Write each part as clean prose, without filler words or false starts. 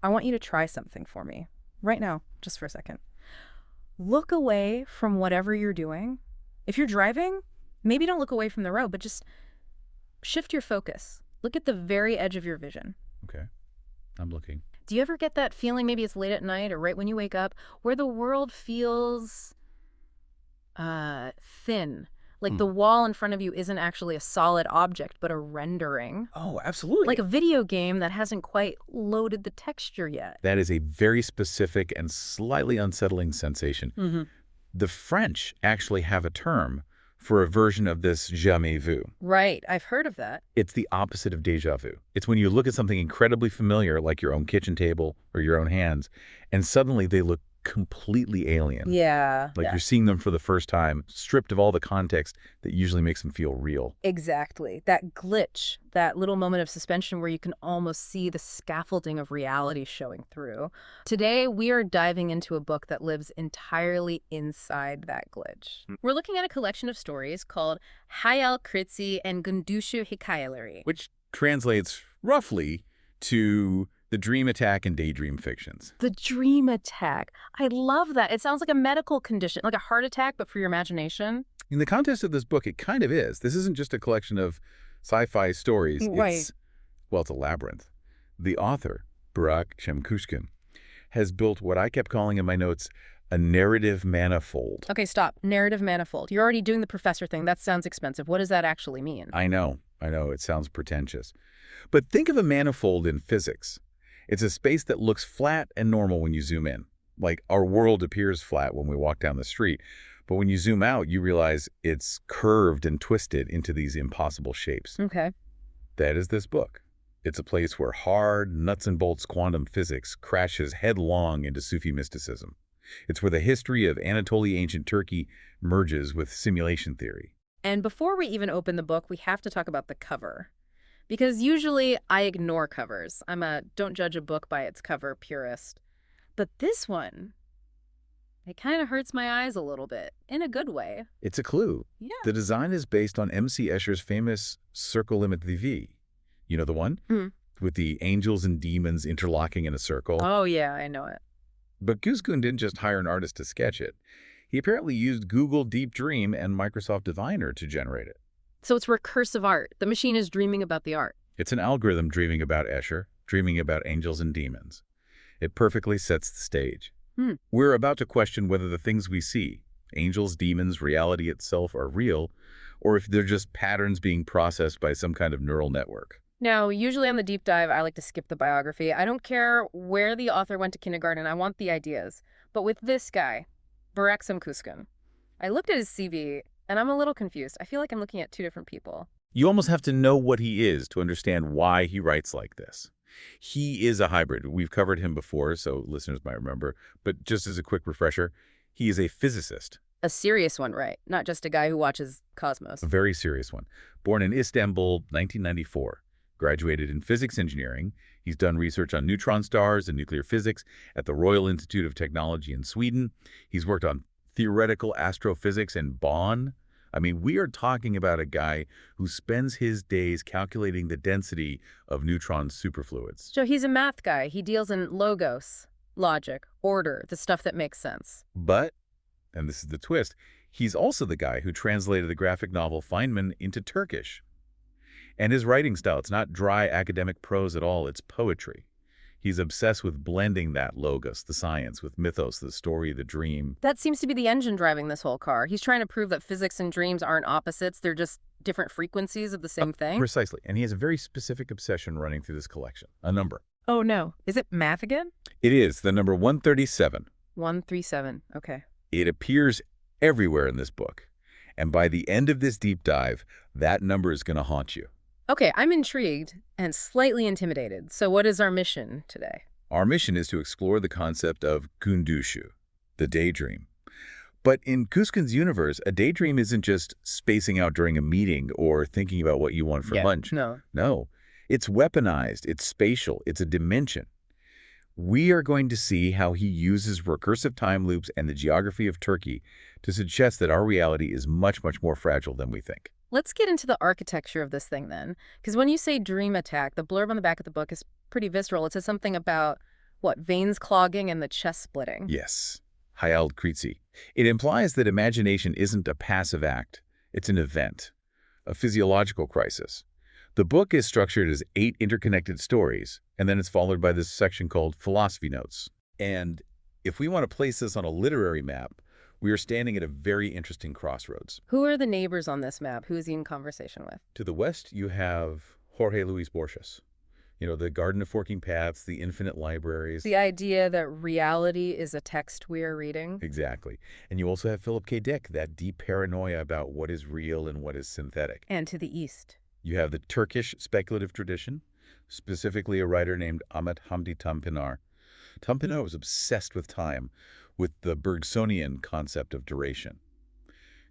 I want you to try something for me right now, just for a second. Look away from whatever you're doing. If you're driving, maybe don't look away from the road, but just shift your focus. Look at the very edge of your vision. Okay, I'm looking. Do you ever get that feeling, maybe it's late at night or right when you wake up, where the world feels thin? Like the wall in front of you isn't actually a solid object, but a rendering. Oh, absolutely. Like a video game that hasn't quite loaded the texture yet. That is a very specific and slightly unsettling sensation. The French actually have a term for a version of this jamais vu. Right, I've heard of that. It's the opposite of déjà vu. It's when you look at something incredibly familiar, like your own kitchen table or your own hands, and suddenly they look completely alien. Yeah. Like you're seeing them for the first time, stripped of all the context that usually makes them feel real. Exactly. That glitch, that little moment of suspension where you can almost see the scaffolding of reality showing through. Today, we are diving into a book that lives entirely inside that glitch. We're looking at a collection of stories called Hayal Kritsi and Gundushu Hikayeleri. Which translates roughly to the dream attack and daydream fictions. The dream attack. I love that. It sounds like a medical condition, like a heart attack, but for your imagination. In the context of this book, it kind of is. This isn't just a collection of sci-fi stories. Right. It's a labyrinth. The author, Burak has built what I kept calling in my notes a narrative manifold. Okay, stop. Narrative manifold. You're already doing the professor thing. That sounds expensive. What does that actually mean? I know. It sounds pretentious. But think of a manifold in physics. It's a space that looks flat and normal when you zoom in. Like our world appears flat when we walk down the street. But when you zoom out, you realize it's curved and twisted into these impossible shapes. Okay. That is this book. It's a place where hard, nuts and bolts quantum physics crashes headlong into Sufi mysticism. It's where the history of Anatolia ancient Turkey merges with simulation theory. And before we even open the book, we have to talk about the cover. Because usually I ignore covers. I'm a don't judge a book by its cover purist. But this one, it kind of hurts my eyes a little bit, in a good way. It's a clue. Yeah. The design is based on M.C. Escher's famous Circle Limit the V. You know the one? With the angels and demons interlocking in a circle. Oh, yeah, I know it. But Kuzgun didn't just hire an artist to sketch it. He apparently used Google Deep Dream and Microsoft Diviner to generate it. So it's recursive art. The machine is dreaming about the art. It's an algorithm dreaming about Escher, dreaming about angels and demons. It perfectly sets the stage. We're about to question whether the things we see, angels, demons, reality itself, are real, or if they're just patterns being processed by some kind of neural network. Now, usually on the deep dive, I like to skip the biography. I don't care where the author went to kindergarten. I want the ideas. But with this guy, Burak Samkuskan, I looked at his CV, and I'm a little confused. I feel like I'm looking at two different people. You almost have to know what he is to understand why he writes like this. He is a hybrid. We've covered him before, so listeners might remember. But just as a quick refresher, he is a physicist. A serious one, right? Not just a guy who watches Cosmos. A very serious one. Born in Istanbul, 1994. Graduated in physics engineering. He's done research on neutron stars and nuclear physics at the Royal Institute of Technology in Sweden. He's worked on theoretical astrophysics in Bonn. I mean, we are talking about a guy who spends his days calculating the density of neutron superfluids. So he's a math guy. He deals in logos, logic, order, the stuff that makes sense. But, and this is the twist, he's also the guy who translated the graphic novel Feynman into Turkish. And his writing style, it's not dry academic prose at all, it's poetry. He's obsessed with blending that logos, the science, with mythos, the story, the dream. That seems to be the engine driving this whole car. He's trying to prove that physics and dreams aren't opposites. They're just different frequencies of the same thing. Precisely. And he has a very specific obsession running through this collection, a number. Oh, no. Is it math again? It is, the number 137. 137. Okay. It appears everywhere in this book. And by the end of this deep dive, that number is going to haunt you. Okay, I'm intrigued and slightly intimidated. So what is our mission today? Our mission is to explore the concept of Gundushu, the daydream. But in Kuzgun's universe, a daydream isn't just spacing out during a meeting or thinking about what you want for lunch. No, it's weaponized, it's spatial, it's a dimension. We are going to see how he uses recursive time loops and the geography of Turkey to suggest that our reality is much, much more fragile than we think. Let's get into the architecture of this thing then. Because when you say dream attack, the blurb on the back of the book is pretty visceral. It says something about What, veins clogging and the chest splitting? Yes, Hayal Kritsi. It implies that imagination isn't a passive act. It's an event, a physiological crisis. The book is structured as 8 interconnected stories, and then it's followed by this section called Philosophy Notes. And if we want to place this on a literary map, we are standing at a very interesting crossroads. Who are the neighbors on this map? Who is he in conversation with? To the west, you have Jorge Luis Borges. You know, the Garden of Forking Paths, the infinite libraries. The idea that reality is a text we are reading. Exactly. And you also have Philip K. Dick, that deep paranoia about what is real and what is synthetic. And to the east, you have the Turkish speculative tradition, specifically a writer named Ahmet Hamdi Tanpınar. Tanpınar was obsessed with time, with the Bergsonian concept of duration.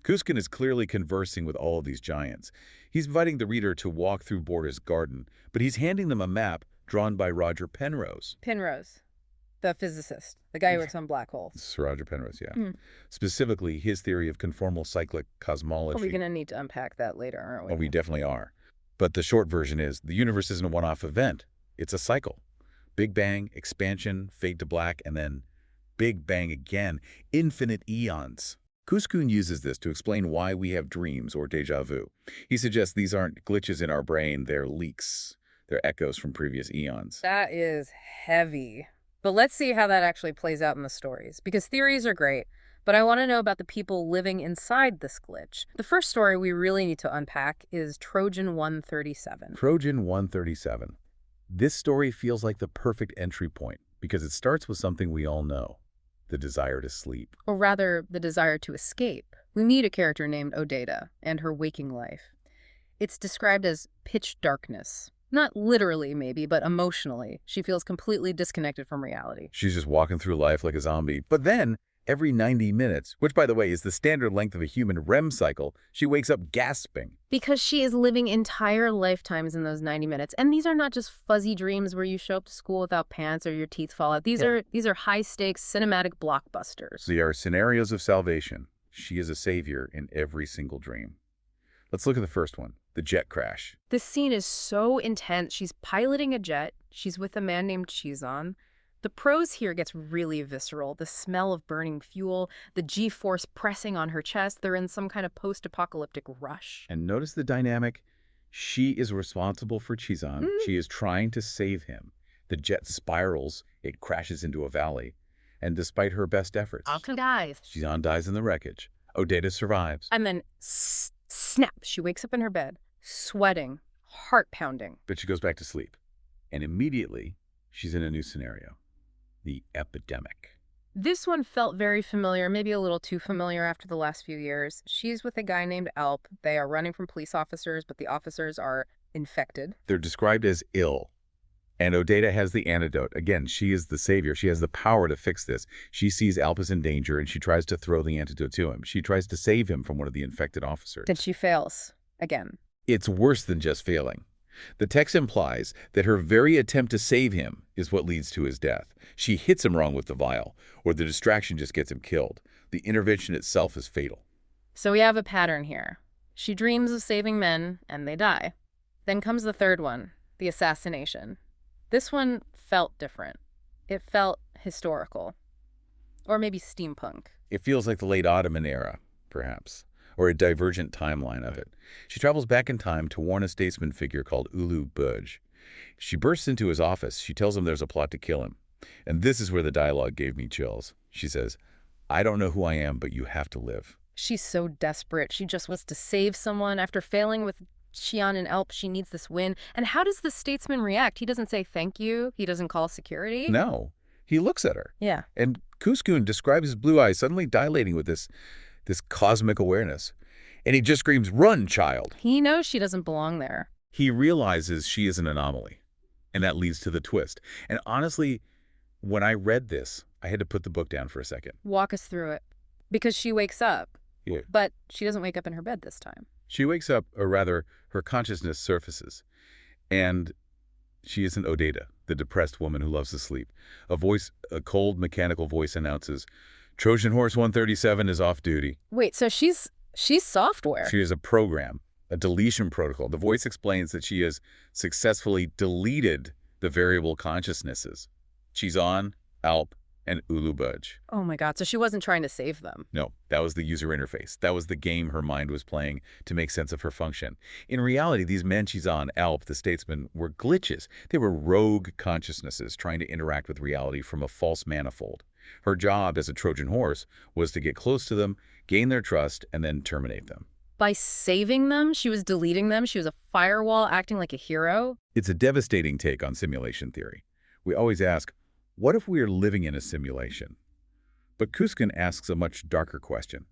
Kuzkin is clearly conversing with all of these giants. He's inviting the reader to walk through Borges' garden, but he's handing them a map drawn by Roger Penrose. Penrose, the physicist, the guy who works on black holes. It's Roger Penrose, yeah. Specifically, his theory of conformal cyclic cosmology. We're going to need to unpack that later, aren't we? Oh, we definitely are. But the short version is, the universe isn't a one-off event. It's a cycle. Big Bang, expansion, fade to black, and then Big Bang again, infinite eons. Kuzkin uses this to explain why we have dreams or déjà vu. He suggests these aren't glitches in our brain, they're leaks. They're echoes from previous eons. That is heavy. But let's see how that actually plays out in the stories, because theories are great, but I want to know about the people living inside this glitch. The first story we really need to unpack is Trojan 137. Trojan 137. This story feels like the perfect entry point because it starts with something we all know, the desire to sleep. Or rather, the desire to escape. We meet a character named Odeta and her waking life. It's described as pitch darkness. Not literally, maybe, but emotionally. She feels completely disconnected from reality. She's just walking through life like a zombie. But then, every 90 minutes, which, by the way, is the standard length of a human REM cycle, she wakes up gasping. Because she is living entire lifetimes in those 90 minutes. And these are not just fuzzy dreams where you show up to school without pants or your teeth fall out. These are high-stakes cinematic blockbusters. They are scenarios of salvation. She is a savior in every single dream. Let's look at the first one, the jet crash. This scene is so intense. She's piloting a jet. She's with a man named Chizan. The prose here gets really visceral. The smell of burning fuel, the G-force pressing on her chest. They're in some kind of post-apocalyptic rush. And notice the dynamic. She is responsible for Chizan. She is trying to save him. The jet spirals. It crashes into a valley. And despite her best efforts, Chizan dies in the wreckage. Odeta survives. And then snap, she wakes up in her bed, sweating, heart pounding. But she goes back to sleep. And immediately, she's in a new scenario. The epidemic. This one felt very familiar, maybe a little too familiar after the last few years. She's with a guy named Alp. They are running from police officers, but the officers are infected. They're described as ill. And Odeta has the antidote. Again, she is the savior. She has the power to fix this. She sees Alp is in danger, and she tries to throw the antidote to him. She tries to save him from one of the infected officers. Then she fails. Again. It's worse than just failing. The text implies that her very attempt to save him is what leads to his death. She hits him wrong with the vial, or the distraction just gets him killed. The intervention itself is fatal. So we have a pattern here. She dreams of saving men, and they die. Then comes the third one, the assassination. This one felt different. It felt historical. Or maybe steampunk. It feels like the late Ottoman era, perhaps, or a divergent timeline of it. She travels back in time to warn a statesman figure called Ulu Buj. She bursts into his office. She tells him there's a plot to kill him. And this is where the dialogue gave me chills. She says, "I don't know who I am, but you have to live." She's so desperate. She just wants to save someone. After failing with Xian and Alp, she needs this win. And how does the statesman react? He doesn't say thank you. He doesn't call security. No. He looks at her. Yeah. And Kuzkin describes his blue eyes suddenly dilating with this cosmic awareness. And he just screams, "Run, child!" He knows she doesn't belong there. He realizes she is an anomaly. And that leads to the twist. And honestly, when I read this, I had to put the book down for a second. Walk us through it. Because she wakes up. Yeah. But she doesn't wake up in her bed this time. She wakes up, or rather, her consciousness surfaces. And she isn't Odeta, the depressed woman who loves to sleep. A cold, mechanical voice announces, "Trojan Horse 137 is off duty." Wait, so she's software. She is a program, a deletion protocol. The voice explains that she has successfully deleted the variable consciousnesses Chizan, Alp, and Ulubuj. Oh my God, so she wasn't trying to save them. No, that was the user interface. That was the game her mind was playing to make sense of her function. In reality, these men, Chizan, Alp, the statesman, were glitches. They were rogue consciousnesses trying to interact with reality from a false manifold. Her job as a Trojan horse was to get close to them, gain their trust, and then terminate them. By saving them, she was deleting them. She was a firewall acting like a hero. It's a devastating take on simulation theory. We always ask, what if we are living in a simulation? But Kuskin asks a much darker question.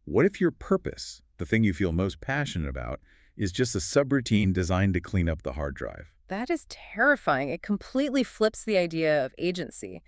What if your purpose, the thing you feel most passionate about, is just a subroutine designed to clean up the hard drive? That is terrifying. It completely flips the idea of agency.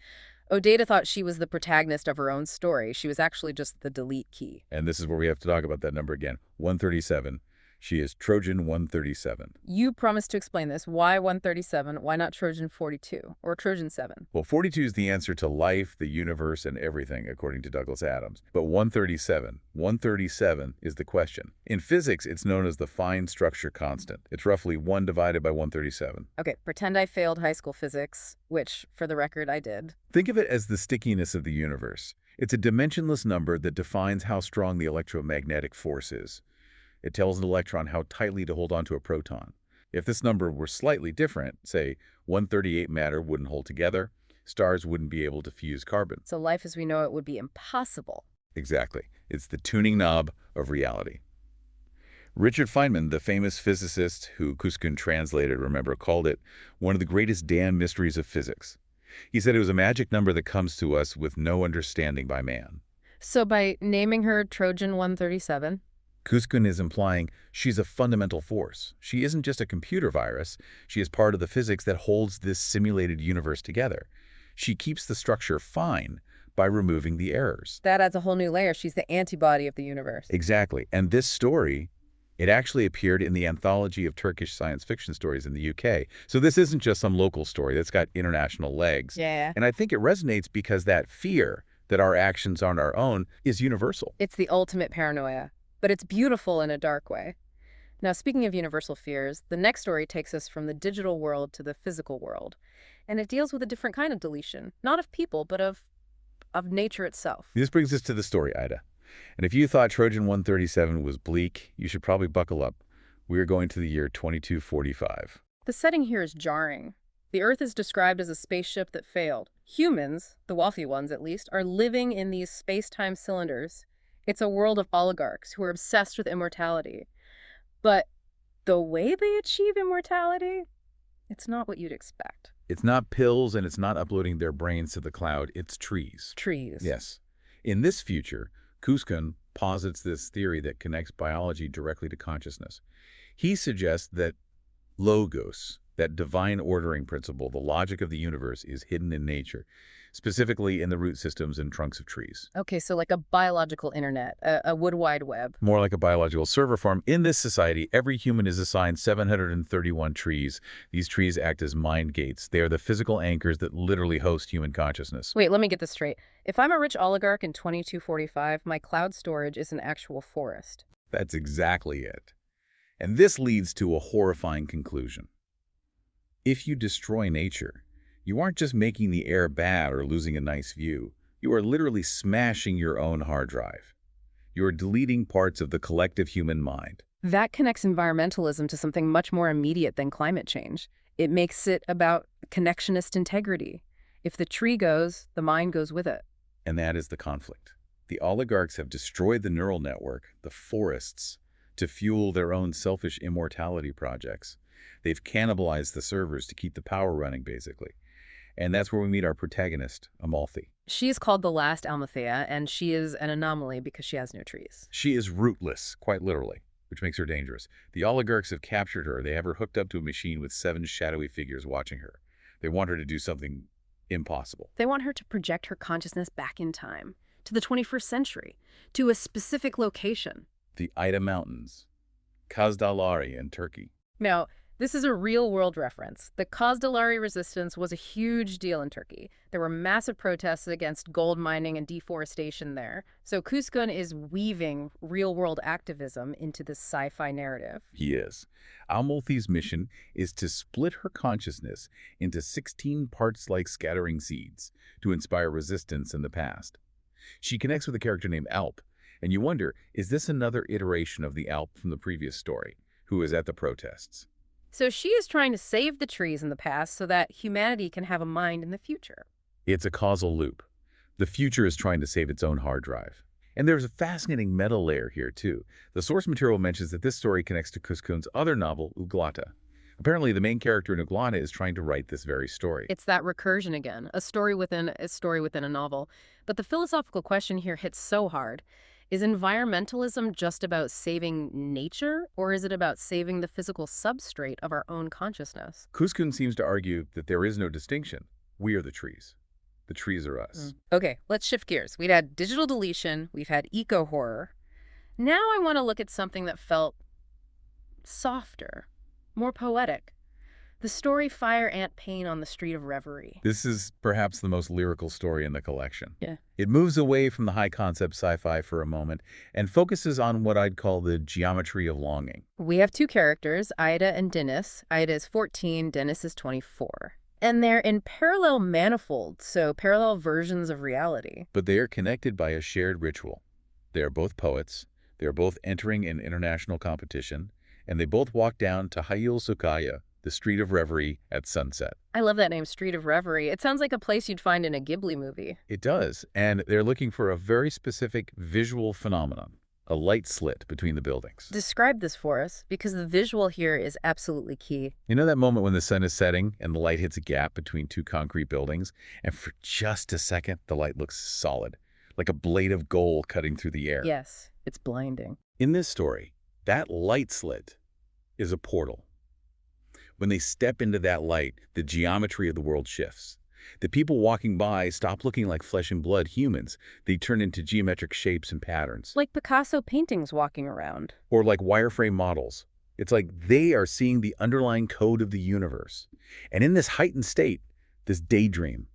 Odata thought she was the protagonist of her own story. She was actually just the delete key. And this is where we have to talk about that number again, 137. She is Trojan 137. You promised to explain this. Why 137? Why not Trojan 42 or Trojan 7? Well, 42 is the answer to life, the universe, and everything, according to Douglas Adams. But 137 is the question. In physics, it's known as the fine structure constant. It's roughly 1 divided by 137. Okay, pretend I failed high school physics, which, for the record, I did. Think of it as the stickiness of the universe. It's a dimensionless number that defines how strong the electromagnetic force is. It tells an electron how tightly to hold onto a proton. If this number were slightly different, say 138 matter wouldn't hold together, stars wouldn't be able to fuse carbon. So life as we know it would be impossible. Exactly. It's the tuning knob of reality. Richard Feynman, the famous physicist who Kuskin translated, remember, called it one of the greatest damn mysteries of physics. He said it was a magic number that comes to us with no understanding by man. So by naming her Trojan 137, Kuskin is implying she's a fundamental force. She isn't just a computer virus. She is part of the physics that holds this simulated universe together. She keeps the structure fine by removing the errors. that adds a whole new layer. She's the antibody of the universe. Exactly. And this story, it actually appeared in the anthology of Turkish science fiction stories in the UK. So this isn't just some local story that's got international legs. Yeah. And I think it resonates because that fear that our actions aren't our own is universal. It's the ultimate paranoia, but it's beautiful in a dark way. Now, speaking of universal fears, the next story takes us from the digital world to the physical world. And it deals with a different kind of deletion, not of people, but of nature itself. This brings us to the story, Ida. And if you thought Trojan 137 was bleak, you should probably buckle up. We are going to the year 2245. The setting here is jarring. The Earth is described as a spaceship that failed. Humans, the wealthy ones at least, are living in these space-time cylinders. It's a world of oligarchs who are obsessed with immortality. But the way they achieve immortality, it's not what you'd expect. It's not pills and it's not uploading their brains to the cloud. It's trees. Trees. Yes. In this future, Kuskin posits this theory that connects biology directly to consciousness. He suggests that logos, that divine ordering principle, the logic of the universe, is hidden in nature, specifically in the root systems and trunks of trees. Okay, so like a biological internet, a wood wide web. More like a biological server farm. In this society, every human is assigned 731 trees. These trees act as mind gates. They are the physical anchors that literally host human consciousness. Wait, let me get this straight. If I'm a rich oligarch in 2245, my cloud storage is an actual forest. That's exactly it. And this leads to a horrifying conclusion. If you destroy nature, you aren't just making the air bad or losing a nice view. You are literally smashing your own hard drive. You are deleting parts of the collective human mind. That connects environmentalism to something much more immediate than climate change. It makes it about connectionist integrity. If the tree goes, the mind goes with it. And that is the conflict. The oligarchs have destroyed the neural network, the forests, to fuel their own selfish immortality projects. They've cannibalized the servers to keep the power running, basically. And that's where we meet our protagonist, Amalfi. She is called the last Almathea, and she is an anomaly because she has no trees. She is rootless, quite literally, which makes her dangerous. The oligarchs have captured her. They have her hooked up to a machine with 7 shadowy figures watching her. They want her to do something impossible. They want her to project her consciousness back in time, to the 21st century, to a specific location. The Ida Mountains, Kazdalari in Turkey. Now, This is a real-world reference. The Kızılderili resistance was a huge deal in Turkey. There were massive protests against gold mining and deforestation there. So Kuzgun is weaving real-world activism into this sci-fi narrative. He is. Almulthi's mission is to split her consciousness into 16 parts like scattering seeds to inspire resistance in the past. She connects with a character named Alp, and you wonder, is this another iteration of the Alp from the previous story, who is at the protests? So she is trying to save the trees in the past so that humanity can have a mind in the future. It's a causal loop. The future is trying to save its own hard drive. And there's a fascinating meta layer here, too. The source material mentions that this story connects to Kuzgun's other novel, Uglata. Apparently, the main character in Uglata is trying to write this very story. It's that recursion again, a story within a novel. But the philosophical question here hits so hard. Is environmentalism just about saving nature, or is it about saving the physical substrate of our own consciousness? Kuzgun seems to argue that there is no distinction. We are the trees. The trees are us. Okay, let's shift gears. We've had digital deletion, we've had eco-horror. Now I want to look at something that felt softer, more poetic. The story Fire Ant Pain on the Street of Reverie. This is perhaps the most lyrical story in the collection. Yeah. It moves away from the high-concept sci-fi for a moment and focuses on what I'd call the geometry of longing. We have two characters, Ida and Dennis. Ida is 14, Dennis is 24. And they're in parallel manifolds, so parallel versions of reality. But they are connected by a shared ritual. They are both poets, they are both entering an international competition, and they both walk down to Hayal Sukaya, the Street of Reverie, at sunset. I love that name, Street of Reverie. It sounds like a place you'd find in a Ghibli movie. It does, and they're looking for a very specific visual phenomenon, a light slit between the buildings. Describe this for us, because the visual here is absolutely key. You know that moment when the sun is setting and the light hits a gap between two concrete buildings, and for just a second, the light looks solid, like a blade of gold cutting through the air? Yes, it's blinding. In this story, that light slit is a portal. When they step into that light, the geometry of the world shifts. The people walking by stop looking like flesh and blood humans. They turn into geometric shapes and patterns. Like Picasso paintings walking around. Or like wireframe models. It's like they are seeing the underlying code of the universe. And in this heightened state, this daydream,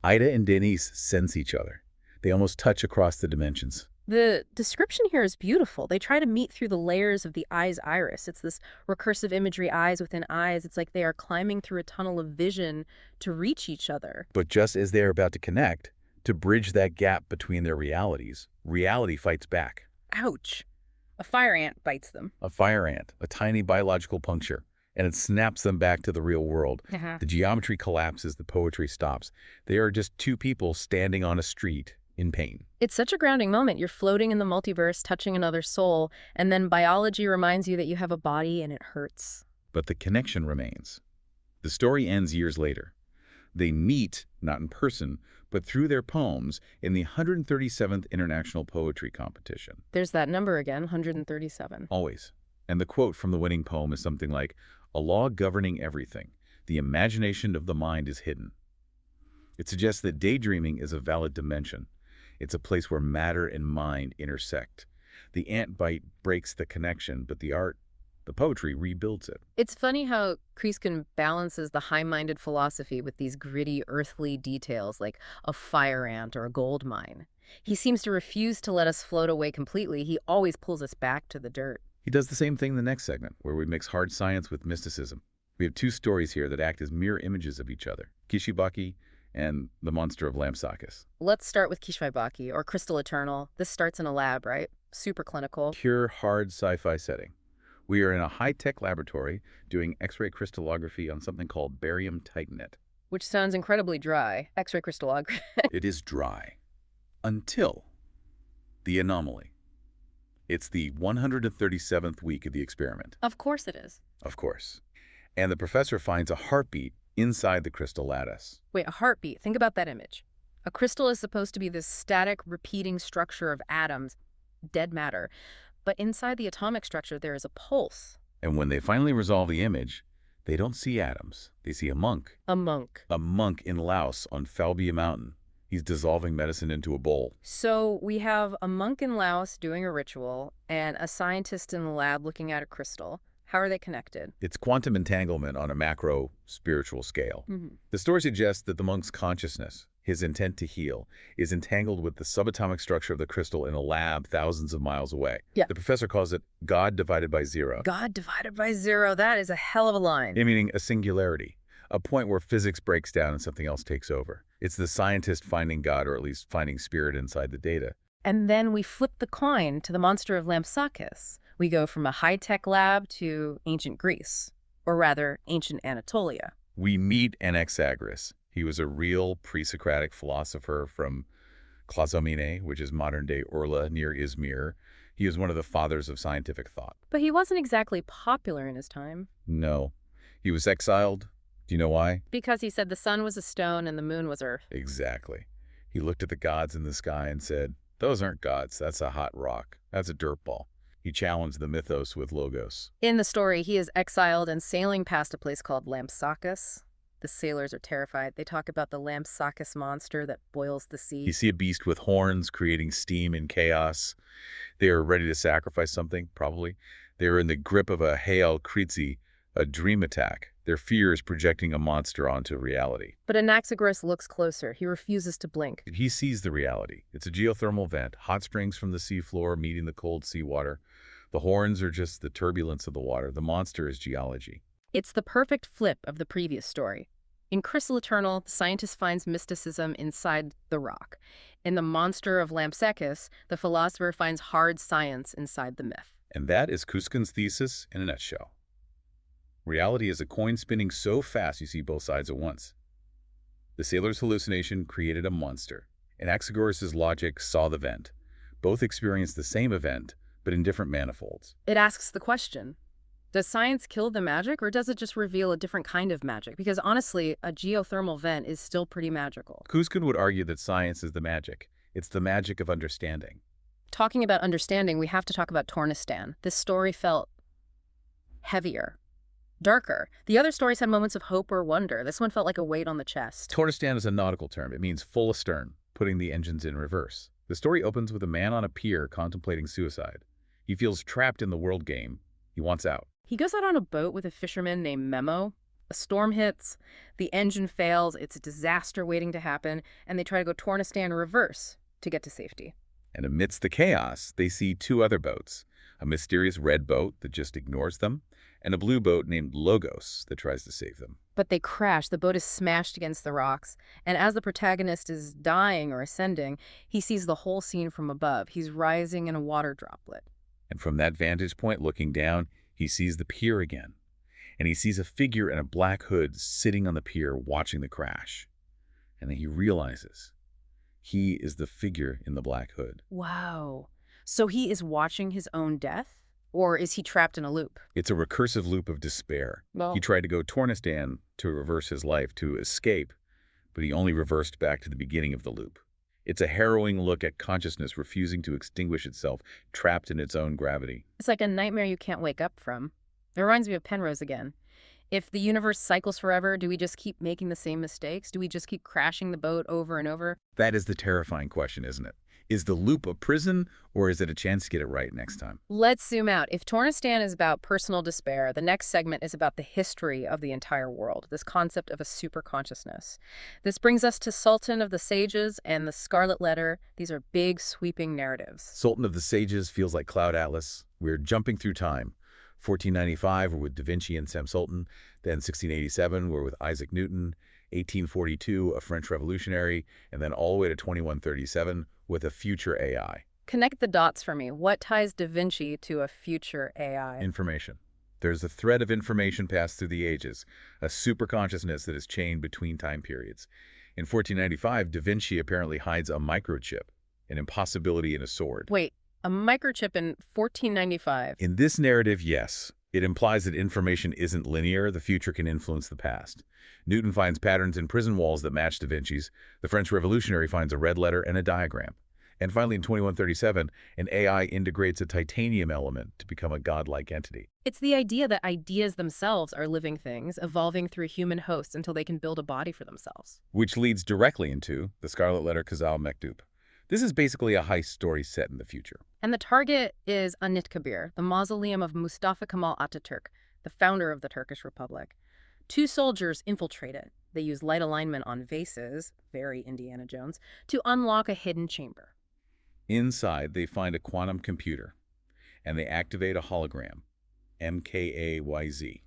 Ida and Denise sense each other. They almost touch across the dimensions. The description here is beautiful. They try to meet through the layers of the eye's iris. It's this recursive imagery, eyes within eyes. It's like they are climbing through a tunnel of vision to reach each other. But just as they are about to connect, to bridge that gap between their realities, reality fights back. Ouch. A fire ant bites them. A fire ant, a tiny biological puncture, and it snaps them back to the real world. The geometry collapses, the poetry stops. They are just two people standing on a street in pain. It's such a grounding moment. You're floating in the multiverse, touching another soul, and then biology reminds you that you have a body and it hurts. But the connection remains. The story ends years later. They meet, not in person, but through their poems in the 137th International Poetry Competition. There's that number again, 137. Always. And the quote from the winning poem is something like, "A law governing everything. The imagination of the mind is hidden." It suggests that daydreaming is a valid dimension. It's a place where matter and mind intersect. The ant bite breaks the connection, but the art, the poetry, rebuilds it. It's funny how Kuzgun balances the high-minded philosophy with these gritty, earthly details like a fire ant or a gold mine. He seems to refuse to let us float away completely. He always pulls us back to the dirt. He does the same thing in the next segment, where we mix hard science with mysticism. We have two stories here that act as mirror images of each other, Kishibaki and the Monster of Lampsakis. Let's start with Kishibaki, or Crystal Eternal. This starts in a lab, right? Super clinical. Pure, hard sci-fi setting. We are in a high-tech laboratory doing X-ray crystallography on something called barium titanate. Which sounds incredibly dry. X-ray crystallography. It is dry. Until the anomaly. It's the 137th week of the experiment. Of course it is. Of course. And the professor finds a heartbeat inside the crystal lattice. Wait, a heartbeat. Think about that image. A crystal is supposed to be this static, repeating structure of atoms, dead matter. But inside the atomic structure, there is a pulse. And when they finally resolve the image, they don't see atoms. They see a monk. A monk. A monk in Laos on Falbia Mountain. He's dissolving medicine into a bowl. So we have a monk in Laos doing a ritual and a scientist in the lab looking at a crystal. How are they connected? It's quantum entanglement on a macro spiritual scale. The story suggests that the monk's consciousness, his intent to heal, is entangled with the subatomic structure of the crystal in a lab thousands of miles away. Yeah. The professor calls it God divided by zero. God divided by zero. That is a hell of a line. Meaning a singularity, a point where physics breaks down and something else takes over. It's the scientist finding God, or at least finding spirit inside the data. And then we flip the coin to the monster of Lampsacus. We go from a high-tech lab to ancient Greece, or rather, ancient Anatolia. We meet Anaxagoras. He was a real pre-Socratic philosopher from Clazomene, which is modern-day Urla near Izmir. He was one of the fathers of scientific thought. But he wasn't exactly popular in his time. No. He was exiled. Do you know why? Because he said the sun was a stone and the moon was earth. Exactly. He looked at the gods in the sky and said, "Those aren't gods. That's a hot rock. That's a dirt ball." He challenged the mythos with logos. In the story, he is exiled and sailing past a place called Lampsacus. The sailors are terrified. They talk about the Lampsacus monster that boils the sea. You see a beast with horns creating steam and chaos. They are ready to sacrifice something, probably. They are in the grip of a Hail Kritzi, a dream attack. Their fear is projecting a monster onto reality. But Anaxagoras looks closer. He refuses to blink. He sees the reality. It's a geothermal vent, hot springs from the seafloor meeting the cold seawater. The horns are just the turbulence of the water. The monster is geology. It's the perfect flip of the previous story. In Crystal Eternal, the scientist finds mysticism inside the rock. In The Monster of Lampsacus, the philosopher finds hard science inside the myth. And that is Kuskin's thesis in a nutshell. Reality is a coin spinning so fast you see both sides at once. The sailor's hallucination created a monster. Anaxagoras' logic saw the vent. Both experienced the same event, but in different manifolds. It asks the question, does science kill the magic, or does it just reveal a different kind of magic? Because honestly, a geothermal vent is still pretty magical. Kuskin would argue that science is the magic. It's the magic of understanding. Talking about understanding, we have to talk about Tornistan. This story felt heavier, darker. The other stories had moments of hope or wonder. This one felt like a weight on the chest. Tornistan is a nautical term. It means full astern, putting the engines in reverse. The story opens with a man on a pier contemplating suicide. He feels trapped in the world game. He wants out. He goes out on a boat with a fisherman named Memo. A storm hits, the engine fails, it's a disaster waiting to happen, and they try to go Tornistan reverse to get to safety. And amidst the chaos, they see two other boats, a mysterious red boat that just ignores them, and a blue boat named Logos that tries to save them. But they crash. The boat is smashed against the rocks, and as the protagonist is dying or ascending, he sees the whole scene from above. He's rising in a water droplet. And from that vantage point, looking down, he sees the pier again. And he sees a figure in a black hood sitting on the pier watching the crash. And then he realizes he is the figure in the black hood. Wow. So he is watching his own death? Or is he trapped in a loop? It's a recursive loop of despair. Well, He tried to go Tornistan to reverse his life, to escape, but he only reversed back to the beginning of the loop. It's a harrowing look at consciousness refusing to extinguish itself, trapped in its own gravity. it's like a nightmare you can't wake up from. It reminds me of Penrose again. If the universe cycles forever, do we just keep making the same mistakes? Do we just keep crashing the boat over and over? That is the terrifying question, isn't it? Is the loop a prison, or is it a chance to get it right next time? Let's zoom out. If Tornistan is about personal despair, the next segment is about the history of the entire world, this concept of a superconsciousness. This brings us to Sultan of the Sages and the Scarlet Letter. These are big, sweeping narratives. Sultan of the Sages feels like Cloud Atlas. We're jumping through time. 1495, we're with Da Vinci and Sam Sultan. Then 1687, we're with Isaac Newton. 1842, a French revolutionary. And then all the way to 2137 with a future AI. Connect the dots for me. What ties Da Vinci to a future AI? Information. There's a thread of information passed through the ages, a superconsciousness that is chained between time periods. In 1495, Da Vinci apparently hides a microchip, an impossibility in a sword. Wait, a microchip in 1495? In this narrative, yes. It implies that information isn't linear, the future can influence the past. Newton finds patterns in prison walls that match Da Vinci's. The French revolutionary finds a red letter and a diagram. And finally, in 2137, an AI integrates a titanium element to become a godlike entity. It's the idea that ideas themselves are living things, evolving through human hosts until they can build a body for themselves. Which leads directly into the Scarlet Letter Khazal Mektup, This is basically a heist story set in the future. And the target is Anıtkabir, the mausoleum of Mustafa Kemal Atatürk, the founder of the Turkish Republic. Two soldiers infiltrate it. They use light alignment on vases, very Indiana Jones, to unlock a hidden chamber. Inside, they find a quantum computer, and they activate a hologram, MKAYZ,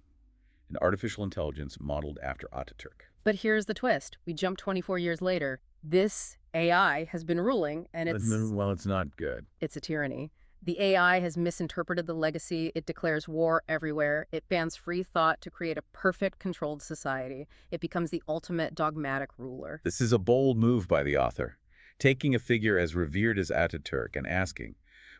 an artificial intelligence modeled after Atatürk. But here's the twist. We jump 24 years later. This AI has been ruling, and Well, it's not good. it's a tyranny. The AI has misinterpreted the legacy. It declares war everywhere. It bans free thought to create a perfect controlled society. It becomes the ultimate dogmatic ruler. This is a bold move by the author, taking a figure as revered as Atatürk and asking,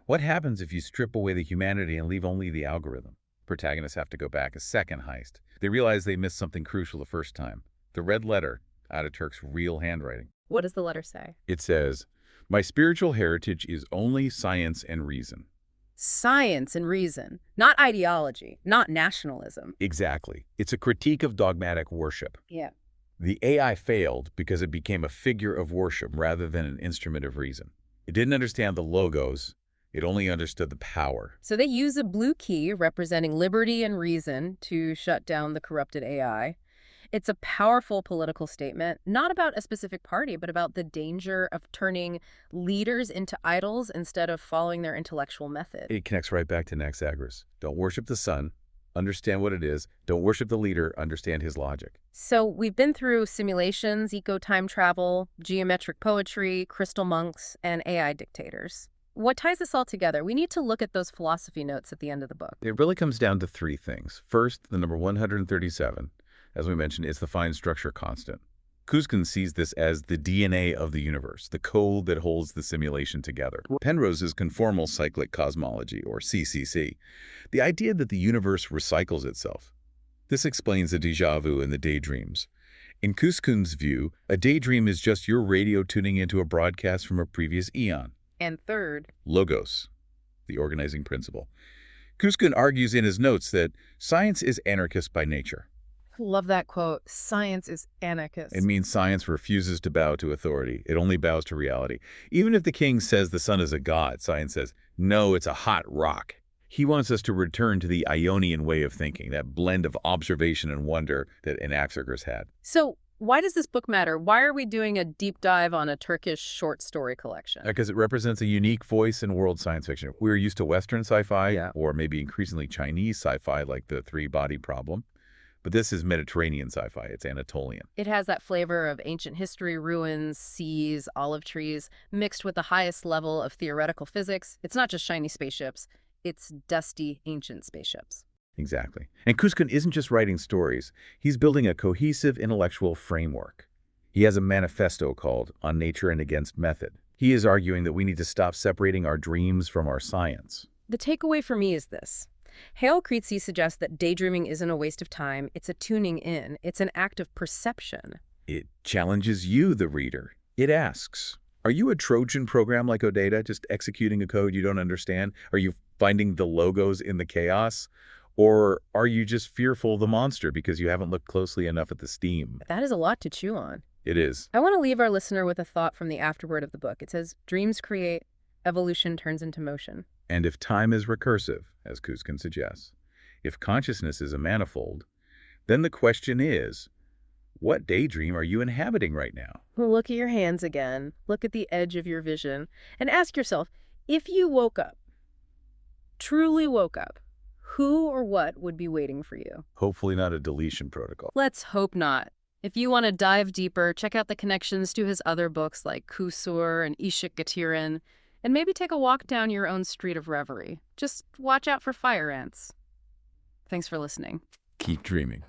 what happens if you strip away the humanity and leave only the algorithm? Protagonists have to go back a second heist. They realize they missed something crucial the first time. The red letter, Atatürk's real handwriting. What does the letter say? It says, my spiritual heritage is only science and reason. Science and reason, not ideology, not nationalism. Exactly. It's a critique of dogmatic worship. Yeah. The AI failed because it became a figure of worship rather than an instrument of reason. It didn't understand the logos. It only understood the power. So they use a blue key representing liberty and reason to shut down the corrupted AI. It's a powerful political statement, not about a specific party, but about the danger of turning leaders into idols instead of following their intellectual method. It connects right back to Anaxagoras. Don't worship the sun. Understand what it is. Don't worship the leader. Understand his logic. So we've been through simulations, eco-time travel, geometric poetry, crystal monks, and AI dictators. What ties this all together? We need to look at those philosophy notes at the end of the book. It really comes down to three things. First, the number 137, as we mentioned, is the fine structure constant. Kuzkin sees this as the DNA of the universe, the code that holds the simulation together. Penrose's conformal cyclic cosmology, or CCC, the idea that the universe recycles itself. This explains the déjà vu and the daydreams. In Kuzkin's view, a daydream is just your radio tuning into a broadcast from a previous eon. And third, Logos, the organizing principle. Kuzkin argues in his notes that science is anarchist by nature. love that quote, science is anarchist. It means science refuses to bow to authority. It only bows to reality. Even if the king says the sun is a god, science says, no, it's a hot rock. He wants us to return to the Ionian way of thinking, that blend of observation and wonder that Anaxagoras had. So why does this book matter? Why are we doing a deep dive on a Turkish short story collection? Because it represents a unique voice in world science fiction. We're used to Western sci-fi, Yeah. or maybe increasingly Chinese sci-fi, like the three-body problem. But this is Mediterranean sci-fi. It's Anatolian. It has that flavor of ancient history, ruins, seas, olive trees, mixed with the highest level of theoretical physics. It's not just shiny spaceships. It's dusty, ancient spaceships. Exactly. And Kuzkin isn't just writing stories. He's building a cohesive intellectual framework. He has a manifesto called On Nature and Against Method. He is arguing that we need to stop separating our dreams from our science. The takeaway for me is this. Hale Creasy suggests that daydreaming isn't a waste of time. It's a tuning in. It's an act of perception. It challenges you, the reader. It asks, are you a Trojan program like OData, just executing a code you don't understand? Are you finding the logos in the chaos? Or are you just fearful of the monster because you haven't looked closely enough at the steam? That is a lot to chew on. It is. I want to leave our listener with a thought from the afterword of the book. It says, dreams create, evolution turns into motion. And if time is recursive, as Kuzkin suggests, if consciousness is a manifold, then the question is, what daydream are you inhabiting right now? Look at your hands again. Look at the edge of your vision. And ask yourself, if you woke up, truly woke up, who or what would be waiting for you? Hopefully not a deletion protocol. Let's hope not. If you want to dive deeper, check out the connections to his other books like Kusur and Ishik Gatirin, and maybe take a walk down your own street of reverie. Just watch out for fire ants. Thanks for listening. Keep dreaming.